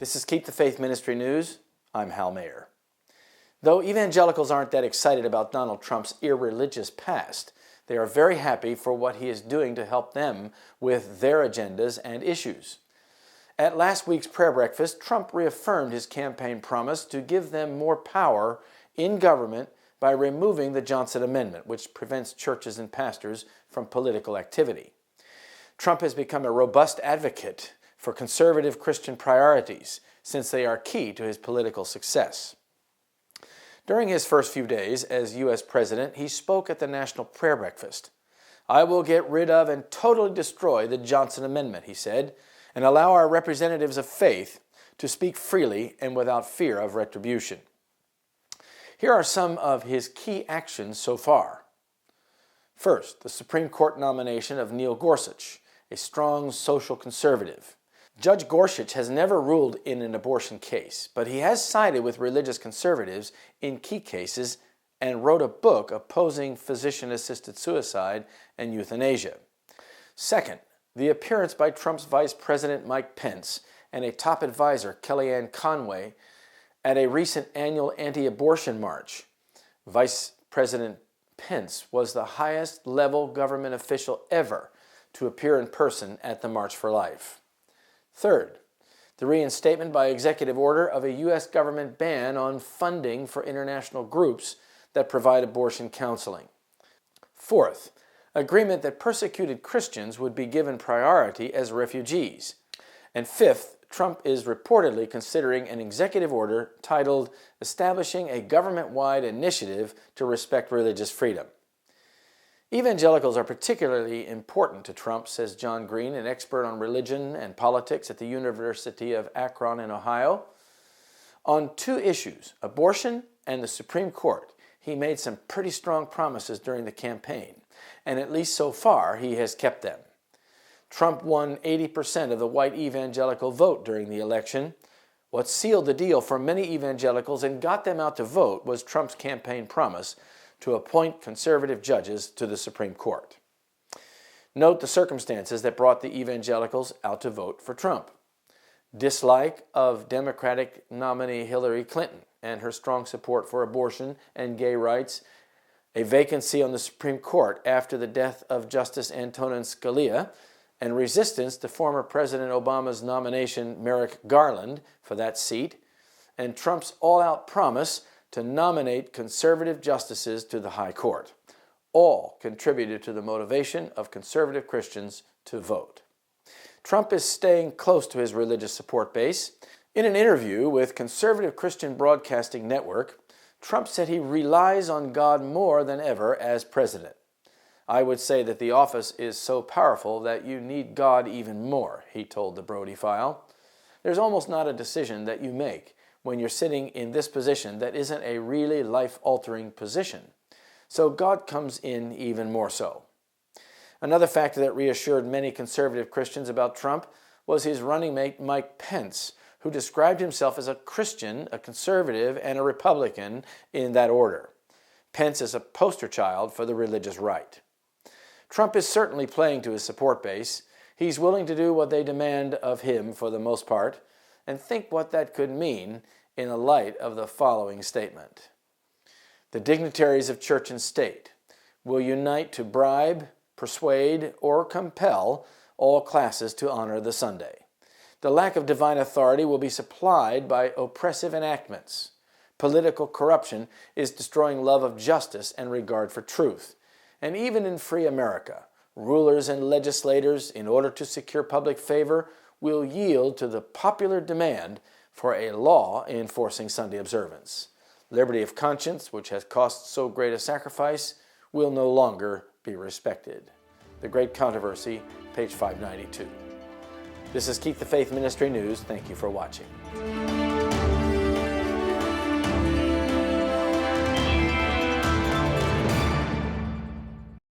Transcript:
This is Keep the Faith Ministry News. I'm Hal Mayer. Though evangelicals aren't that excited about Donald Trump's irreligious past, they are very happy for what he is doing to help them with their agendas and issues. At last week's prayer breakfast, Trump reaffirmed his campaign promise to give them more power in government by removing the Johnson Amendment, which prevents churches and pastors from political activity. Trump has become a robust advocate for conservative Christian priorities, since they are key to his political success. During his first few days as U.S. President, he spoke at the National Prayer Breakfast. "I will get rid of and totally destroy the Johnson Amendment," he said, "and allow our representatives of faith to speak freely and without fear of retribution." Here are some of his key actions so far. First, the Supreme Court nomination of Neil Gorsuch, a strong social conservative. Judge Gorsuch has never ruled in an abortion case, but he has sided with religious conservatives in key cases and wrote a book opposing physician-assisted suicide and euthanasia. Second, the appearance by Trump's Vice President Mike Pence and a top advisor, Kellyanne Conway, at a recent annual anti-abortion march. Vice President Pence was the highest-level government official ever to appear in person at the March for Life. Third, the reinstatement by executive order of a U.S. government ban on funding for international groups that provide abortion counseling. Fourth, agreement that persecuted Christians would be given priority as refugees. And fifth, Trump is reportedly considering an executive order titled "Establishing a Government-Wide Initiative to Respect Religious Freedom." Evangelicals are particularly important to Trump, says John Green, an expert on religion and politics at the University of Akron in Ohio. On two issues, abortion and the Supreme Court, he made some pretty strong promises during the campaign, and at least so far he has kept them. Trump won 80% of the white evangelical vote during the election. What sealed the deal for many evangelicals and got them out to vote was Trump's campaign promise to appoint conservative judges to the Supreme Court. Note the circumstances that brought the evangelicals out to vote for Trump. Dislike of Democratic nominee Hillary Clinton and her strong support for abortion and gay rights, a vacancy on the Supreme Court after the death of Justice Antonin Scalia, and resistance to former President Obama's nomination Merrick Garland for that seat, and Trump's all-out promise to nominate conservative justices to the High Court. All contributed to the motivation of conservative Christians to vote. Trump is staying close to his religious support base. In an interview with Conservative Christian Broadcasting Network, Trump said he relies on God more than ever as president. "I would say that the office is so powerful that you need God even more," he told the Brody File. "There's almost not a decision that you make when you're sitting in this position that isn't a really life-altering position. So God comes in even more so." Another factor that reassured many conservative Christians about Trump was his running mate Mike Pence, who described himself as a Christian, a conservative, and a Republican in that order. Pence is a poster child for the religious right. Trump is certainly playing to his support base. He's willing to do what they demand of him for the most part, and think what that could mean in the light of the following statement. The dignitaries of church and state will unite to bribe, persuade, or compel all classes to honor the Sunday. The lack of divine authority will be supplied by oppressive enactments. Political corruption is destroying love of justice and regard for truth. And even in free America, rulers and legislators, in order to secure public favor, will yield to the popular demand for a law enforcing Sunday observance. Liberty of conscience, which has cost so great a sacrifice, will no longer be respected. The Great Controversy, page 592. This is Keep the Faith Ministry News. Thank you for watching.